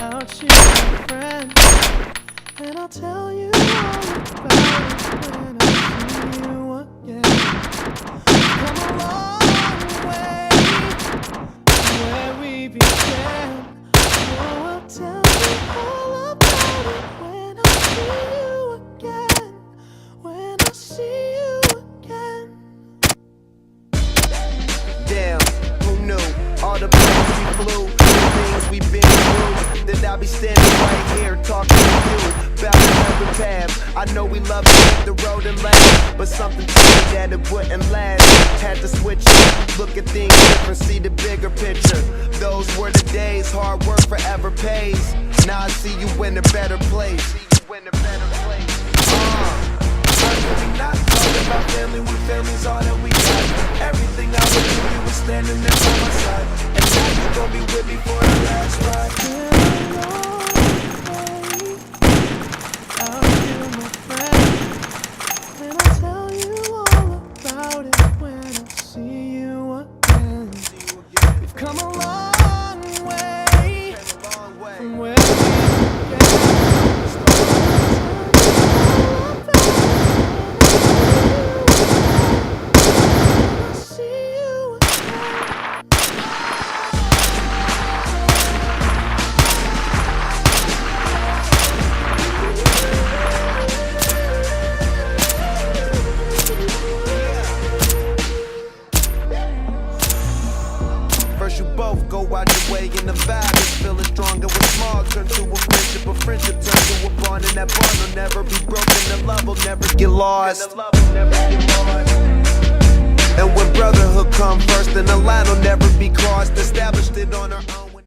out, she's my friend, and I'll tell you all about it when I see you again. Come a long way from where we began. Oh, I'll tell you all about it when I see you again. When I see you again. Damn, who knew? All the planes we flew, the things we've been through, that I'll be standing right here talking to you about another path. I know we love to hit the road and laugh, but something told me that it wouldn't last. Had to switch up, look at things different, see the bigger picture. Those were the days, hard work forever pays. Now I see you in a better place. We not talking about family when family's all that we got. Everything I would do, you were standing there by my side, and now you gon' be with me for the last ride. Out, you're my friend, and I'll tell you all about it when I see you again. We've come a long way from where we began. You both go out your way and the vibe is feeling stronger when small turn to a friendship turn to a bond, and that bond will never be broken, the love will never get lost. And when brotherhood come first, then the line will never be crossed.